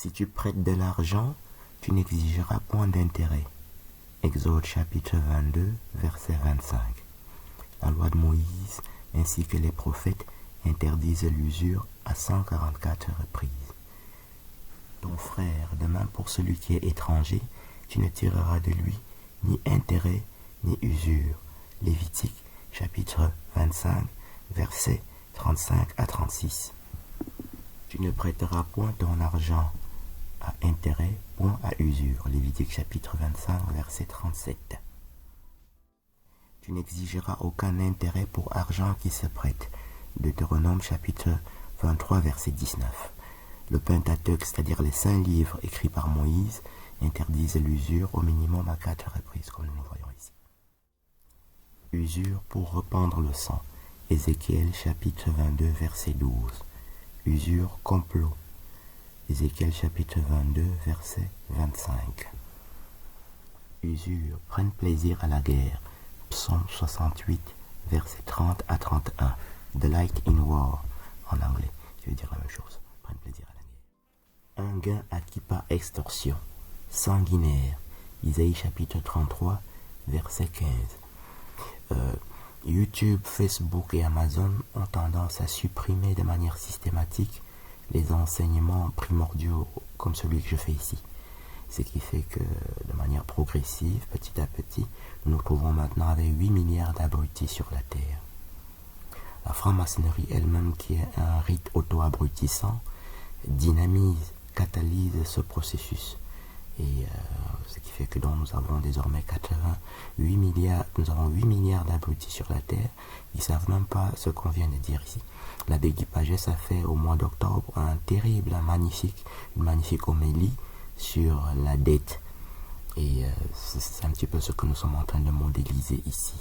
Si tu prêtes de l'argent, tu n'exigeras point d'intérêt. Exode chapitre 22, verset 25. La loi de Moïse ainsi que les prophètes interdisent l'usure à 144 reprises. Ton frère, demain pour celui qui est étranger, tu ne tireras de lui ni intérêt ni usure. Lévitique chapitre 25, versets 35 à 36. Tu ne prêteras point ton argent à intérêt, point à usure. Lévitique chapitre 25, verset 37. Tu n'exigeras aucun intérêt pour argent qui se prête. Deutéronome chapitre 23, verset 19. Le Pentateuque, c'est-à-dire les 5 livres écrits par Moïse, interdisent l'usure au minimum à 4 reprises, comme nous le voyons ici. Usure pour rependre le sang. Ézéchiel chapitre 22, verset 12. Usure, complot. Ézéchiel chapitre 22, verset 25. Usure, prennent plaisir à la guerre. Psaume 68, verset 30 à 31. Delight in war, en anglais, qui veut dire la même chose. Prennent plaisir à la guerre. Un gain acquis par extorsion. Sanguinaire. Isaïe chapitre 33, verset 15. YouTube, Facebook et Amazon ont tendance à supprimer de manière systématique les enseignements primordiaux comme celui que je fais ici. Ce qui fait que de manière progressive, petit à petit, nous nous trouvons maintenant avec 8 milliards d'abrutis sur la Terre. La franc-maçonnerie elle-même, qui est un rite auto-abrutissant, dynamise, catalyse ce processus. Et ce qui fait que donc nous avons désormais 88 milliards, nous avons 8 milliards d'abrutis sur la Terre. Ils ne savent même pas ce qu'on vient de dire ici. L'abbé Guy Pagès a fait au mois d'octobre une magnifique homélie sur la dette. Et c'est un petit peu ce que nous sommes en train de modéliser ici.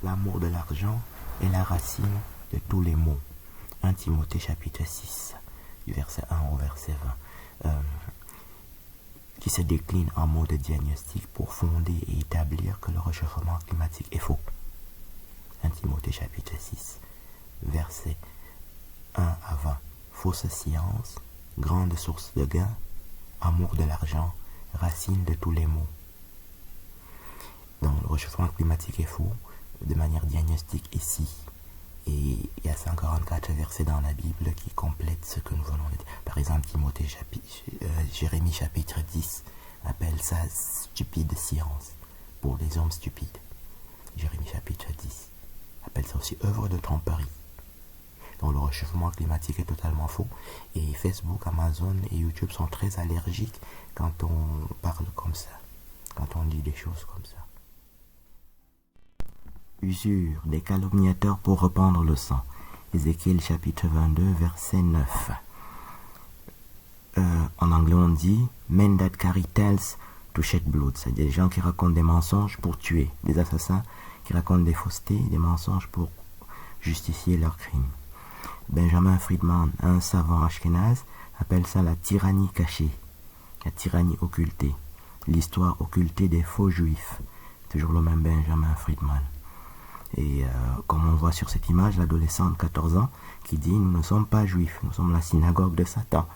L'amour de l'argent est la racine de tous les maux. 1 Timothée chapitre 6, du verset 1 au verset 20. Qui se décline en mots de diagnostic pour fonder et établir que le réchauffement climatique est faux. 1 Timothée chapitre 6, versets 1 à 20. Fausse science, grande source de gain, amour de l'argent, racine de tous les maux. Donc le réchauffement climatique est faux, de manière diagnostique ici. Et il y a 144 versets dans la Bible qui complètent ce que nous venons de dire. Par exemple, Jérémie chapitre 10 appelle ça stupide science pour les hommes stupides. Jérémie chapitre 10 appelle ça aussi œuvre de tromperie. Donc le réchauffement climatique est totalement faux. Et Facebook, Amazon et YouTube sont très allergiques quand on parle comme ça, quand on dit des choses comme ça. Usure, des calomniateurs pour rependre le sang. Ézéchiel chapitre 22, verset 9. En anglais on dit Men that carry tales to shed blood. C'est des gens qui racontent des mensonges pour tuer. Des assassins qui racontent des faussetés, des mensonges pour justifier leurs crimes. Benjamin Friedman, un savant ashkénaze, appelle ça la tyrannie cachée, la tyrannie occultée, l'histoire occultée des faux juifs. Toujours le même Benjamin Friedman. Et comme on voit sur cette image, l'adolescent de 14 ans qui dit « Nous ne sommes pas juifs, nous sommes la synagogue de Satan ».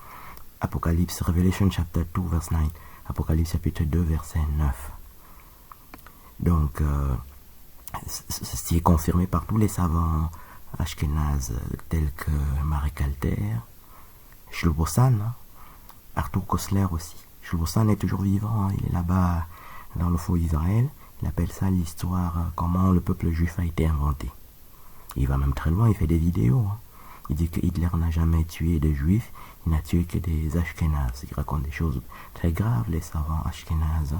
Apocalypse, Revelation chapter 2, verse 9. Apocalypse chapitre 2, verset 9. Donc, ceci est confirmé par tous les savants ashkénazes tels que Marek Alter, Shlobosan, Arthur Koestler aussi. Shlobosan est toujours vivant, il est là-bas dans le faux Israël. Il appelle ça l'histoire, comment le peuple juif a été inventé. Il va même très loin, il fait des vidéos. Il dit que Hitler n'a jamais tué de juifs, il n'a tué que des ashkénazes. Il raconte des choses très graves, les savants ashkénazes.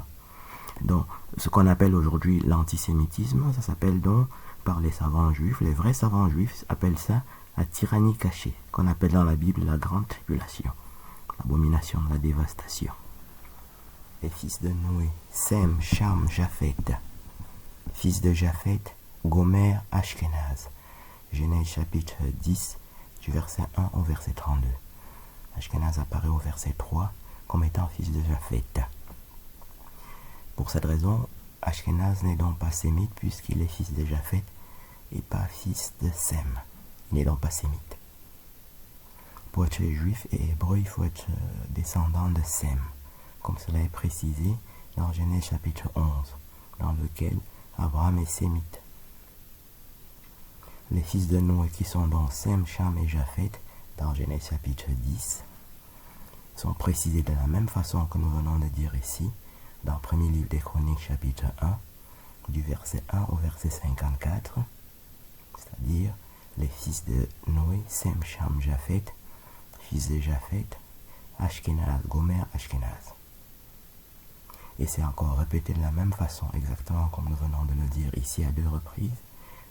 Donc, ce qu'on appelle aujourd'hui l'antisémitisme, ça s'appelle donc, par les savants juifs, les vrais savants juifs appellent ça la tyrannie cachée, qu'on appelle dans la Bible la grande tribulation, l'abomination de la dévastation. Les fils de Noé, Sem, Cham, Japhet. Fils de Japhet, Gomer, Ashkenaz. Genèse chapitre 10, du verset 1 au verset 32. Ashkenaz apparaît au verset 3 comme étant fils de Japhet. Pour cette raison, Ashkenaz n'est donc pas sémite puisqu'il est fils de Japhet et pas fils de Sem. Il n'est donc pas sémite. Pour être juif et hébreu, il faut être descendant de Sem, comme cela est précisé dans Genèse chapitre 11, dans lequel Abraham est sémite. Les fils de Noé qui sont donc Sem, Cham et Japhet, dans Genèse chapitre 10, sont précisés de la même façon que nous venons de dire ici, dans le premier livre des Chroniques chapitre 1, du verset 1 au verset 54, c'est-à-dire les fils de Noé, Sem, Cham, Japhet, fils de Japhet, Ashkenaz, Gomer, Ashkenaz. Et c'est encore répété de la même façon, exactement comme nous venons de le dire ici à 2 reprises.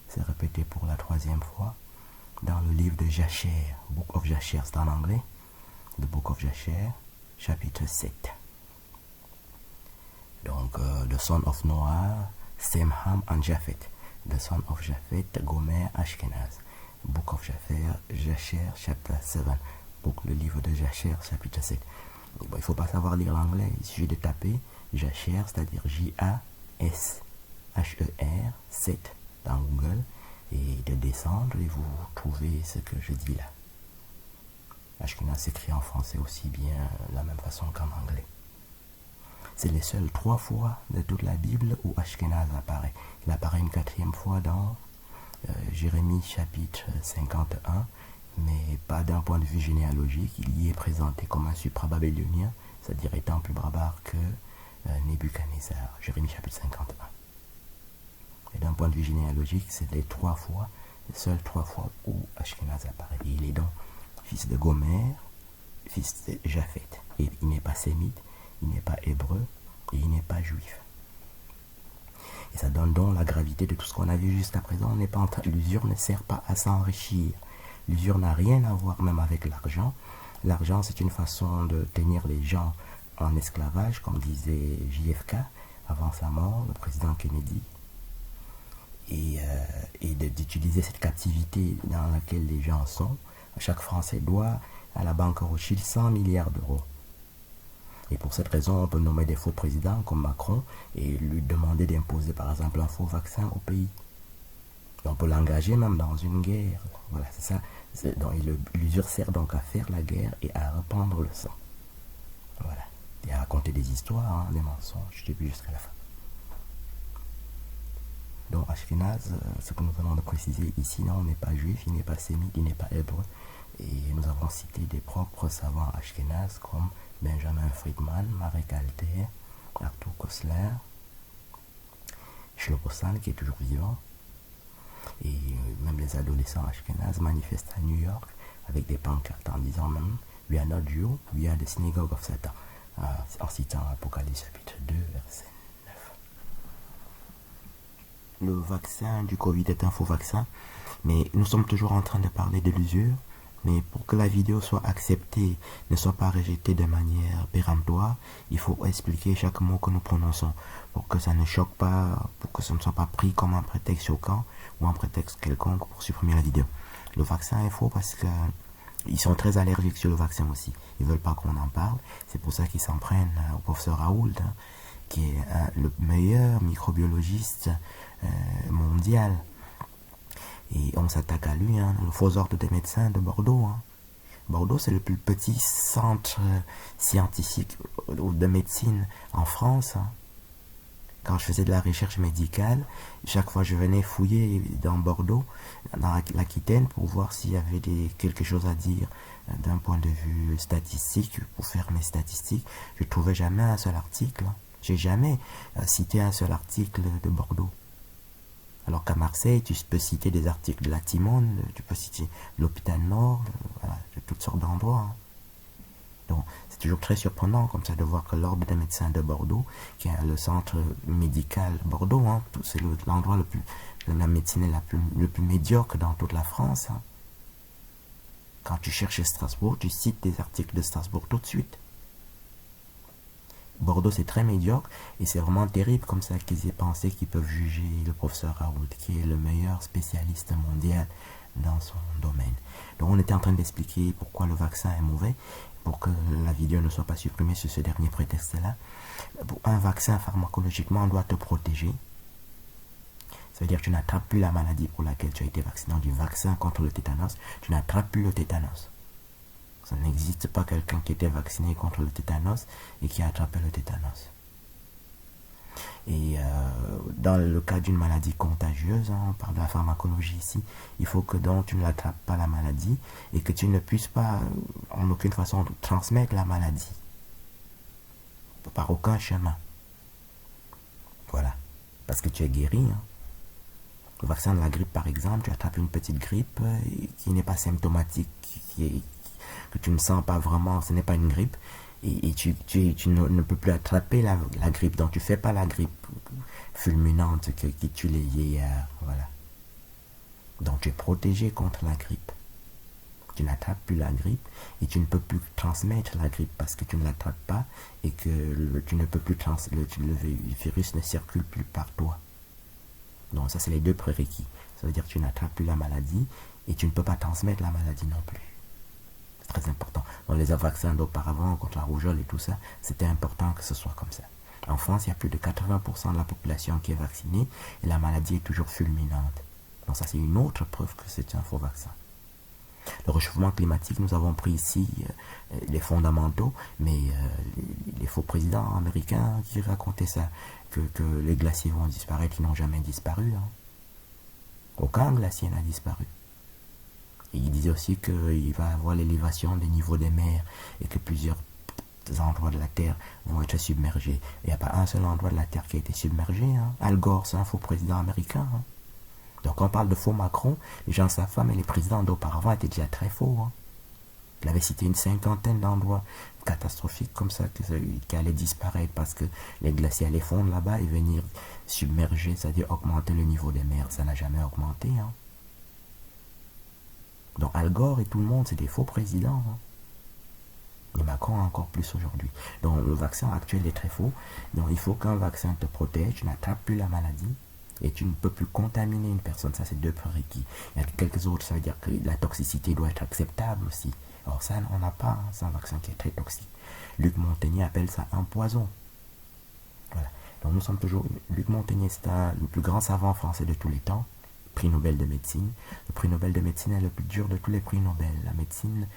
C'est répété pour la 3e fois dans le livre de Jasher, Book of Jasher, c'est en anglais, The Book of Jasher, chapitre 7. Donc, the son of Noah, Sem, Ham, and Japhet. The son of Japhet, Gomer, Ashkenaz. Book of Jasher, chapter 7. Le livre de Jasher, chapitre 7. Bon, il ne faut pas savoir lire l'anglais, il suffit de taper Jasher, c'est-à-dire J-A-S-H-E-R, 7 dans Google, et de descendre et vous trouvez ce que je dis là. Ashkenaz s'écrit en français aussi bien de la même façon qu'en anglais. C'est les seules 3 fois de toute la Bible où Ashkenaz apparaît. Il apparaît une 4e fois dans Jérémie chapitre 51, mais pas d'un point de vue généalogique. Il y est présenté comme un supra-babylonien, c'est-à-dire étant plus barbare que Nebuchadnezzar, Jérémie chapitre 51. Et d'un point de vue généalogique, c'est les seules 3 fois où Ashkenaz apparaît. Et il est donc fils de Gomer, fils de Japhet. Et il n'est pas sémite, il n'est pas hébreu, et il n'est pas juif. Et ça donne donc la gravité de tout ce qu'on a vu jusqu'à présent. L'usure ne sert pas à s'enrichir. L'usure n'a rien à voir même avec l'argent. L'argent, c'est une façon de tenir les gens en esclavage, comme disait JFK avant sa mort, le président Kennedy, et d'utiliser cette captivité dans laquelle les gens sont. Chaque Français doit à la banque Rothschild 100 milliards d'euros. Et pour cette raison, on peut nommer des faux présidents comme Macron et lui demander d'imposer par exemple un faux vaccin au pays. Et on peut l'engager même dans une guerre. Voilà, c'est ça. L'usure sert donc à faire la guerre et à répandre le sang. Voilà. Et à raconter des histoires, des mensonges, depuis jusqu'à la fin. Donc Ashkenaz, ce que nous venons de préciser ici, non, on n'est pas juif, il n'est pas sémite, il n'est pas hébreu. Et nous avons cité des propres savants Ashkenaz comme Benjamin Friedman, Marek Alter, Arthur Koestler, Shlomo Sand qui est toujours vivant. Et même les adolescents Ashkenaz manifestent à New York avec des pancartes en disant même We are not Jews, we are the synagogue of Satan, en citant Apocalypse chapitre 2, verset 9. Le vaccin du Covid est un faux vaccin, mais nous sommes toujours en train de parler de l'usure. Mais pour que la vidéo soit acceptée, ne soit pas rejetée de manière péremptoire, il faut expliquer chaque mot que nous prononçons pour que ça ne choque pas, pour que ce ne soit pas pris comme un prétexte choquant ou un prétexte quelconque pour supprimer la vidéo. Le vaccin est faux parce que ils sont très allergiques sur le vaccin aussi. Ils veulent pas qu'on en parle. C'est pour ça qu'ils s'en prennent au professeur Raoult, qui est le meilleur microbiologiste mondial. Et on s'attaque à lui, le faux ordre des médecins de Bordeaux. Bordeaux, c'est le plus petit centre scientifique de médecine en France. Quand je faisais de la recherche médicale, chaque fois je venais fouiller dans Bordeaux, dans l'Aquitaine, pour voir s'il y avait quelque chose à dire d'un point de vue statistique, pour faire mes statistiques. Je ne trouvais jamais un seul article. J'ai jamais cité un seul article de Bordeaux. Alors qu'à Marseille, tu peux citer des articles de la Timone, tu peux citer l'hôpital Nord, voilà, de toutes sortes d'endroits. Donc, c'est toujours très surprenant comme ça de voir que l'ordre des médecins de Bordeaux, qui est le centre médical Bordeaux, c'est l'endroit le plus, la médecine le plus médiocre dans toute la France. Quand tu cherches Strasbourg, tu cites des articles de Strasbourg tout de suite. Bordeaux, c'est très médiocre et c'est vraiment terrible comme ça qu'ils aient pensé qu'ils peuvent juger le professeur Raoult, qui est le meilleur spécialiste mondial dans son domaine. Donc on était en train d'expliquer pourquoi le vaccin est mauvais, pour que la vidéo ne soit pas supprimée sur ce dernier prétexte-là. Pour un vaccin, pharmacologiquement, on doit te protéger. Ça veut dire que tu n'attrapes plus la maladie pour laquelle tu as été vacciné. Du vaccin contre le tétanos, tu n'attrapes plus le tétanos. Ça n'existe pas quelqu'un qui était vacciné contre le tétanos et qui a attrapé le tétanos. Et dans le cas d'une maladie contagieuse, hein, on parle de la pharmacologie ici, il faut que donc tu ne l'attrapes pas la maladie et que tu ne puisses pas en aucune façon transmettre la maladie. Par aucun chemin. Voilà. Parce que tu es guéri. Hein. Le vaccin de la grippe, par exemple, tu attrapes une petite grippe qui n'est pas symptomatique, que tu ne sens pas vraiment, ce n'est pas une grippe. Et tu ne peux plus attraper la grippe. Donc tu ne fais pas la grippe fulminante qui tue les vieillards. Voilà. Donc tu es protégé contre la grippe. Tu n'attrapes plus la grippe et tu ne peux plus transmettre la grippe parce que tu ne l'attrapes pas et que tu ne peux plus le virus ne circule plus par toi. Donc ça c'est les deux prérequis. Ça veut dire que tu n'attrapes plus la maladie et tu ne peux pas transmettre la maladie non plus. C'est très important. Dans les vaccins d'auparavant contre la rougeole et tout ça, c'était important que ce soit comme ça. En France, il y a plus de 80% de la population qui est vaccinée et la maladie est toujours fulminante. Donc ça c'est une autre preuve que c'est un faux vaccin. Le réchauffement climatique, nous avons pris ici les fondamentaux, mais les faux présidents américains qui racontaient ça, que les glaciers vont disparaître, ils n'ont jamais disparu. Hein. Aucun glacier n'a disparu. Et il disait aussi qu'il va y avoir l'élévation des niveaux des mers et que plusieurs endroits de la Terre vont être submergés. Il n'y a pas un seul endroit de la Terre qui a été submergé. Hein. Al Gore, c'est un faux président américain. Hein. Donc quand on parle de faux Macron, les gens savent pas, mais les présidents d'auparavant étaient déjà très faux. Hein. Il avait cité une 50aine d'endroits catastrophiques comme ça qui allaient disparaître parce que les glaciers allaient fondre là-bas et venir submerger, c'est-à-dire augmenter le niveau des mers. Ça n'a jamais augmenté. Hein. Donc Al Gore et tout le monde, c'est des faux présidents. Hein. Et Macron encore plus aujourd'hui. Donc le vaccin actuel est très faux. Donc il faut qu'un vaccin te protège, tu n'attrapes plus la maladie. Et tu ne peux plus contaminer une personne. Ça, c'est deux prérequis. Il y a quelques autres, ça veut dire que la toxicité doit être acceptable aussi. Alors ça, on n'a pas. Hein. C'est un vaccin qui est très toxique. Luc Montagnier appelle ça un poison. Voilà. Donc nous sommes toujours... Luc Montagnier, c'est le plus grand savant français de tous les temps. Prix Nobel de médecine. Le prix Nobel de médecine est le plus dur de tous les prix Nobel. La médecine,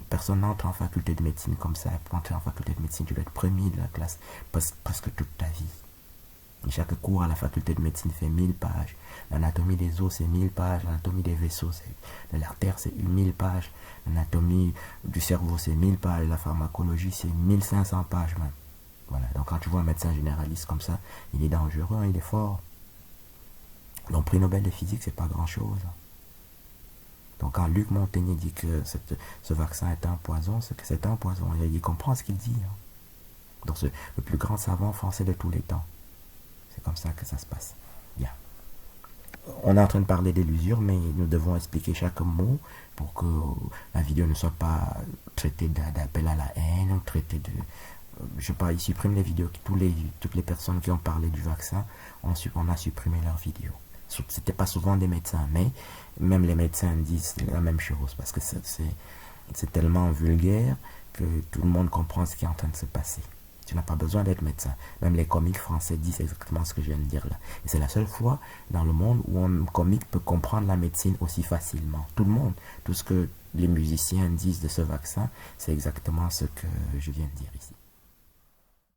personne n'entre en faculté de médecine comme ça. Pour entrer en faculté de médecine, tu dois être premier de la classe presque toute ta vie. Et chaque cours à la faculté de médecine fait 1000 pages. L'anatomie des os, c'est 1000 pages. L'anatomie des vaisseaux, de l'artère, c'est 1000 pages. L'anatomie du cerveau, c'est 1000 pages. La pharmacologie, c'est 1500 pages même. Voilà. Donc quand tu vois un médecin généraliste comme ça, il est dangereux, hein, il est fort. Donc prix Nobel de physique, c'est pas grand-chose. Donc quand Luc Montagnier dit que ce vaccin est un poison, c'est que c'est un poison. Il comprend ce qu'il dit. Hein. Donc c'est le plus grand savant français de tous les temps. C'est comme ça que ça se passe. Bien. On est en train de parler des l'usure, mais nous devons expliquer chaque mot pour que la vidéo ne soit pas traitée d'appel à la haine, traitée de... je sais pas, ils suppriment les vidéos. Toutes les personnes qui ont parlé du vaccin, on a supprimé leurs vidéos. C'était pas souvent des médecins, mais même les médecins disent la même chose, parce que c'est tellement vulgaire que tout le monde comprend ce qui est en train de se passer. Tu n'as pas besoin d'être médecin. Même les comiques français disent exactement ce que je viens de dire là. Et c'est la seule fois dans le monde où un comique peut comprendre la médecine aussi facilement. Tout le monde, tout ce que les musiciens disent de ce vaccin, c'est exactement ce que je viens de dire ici.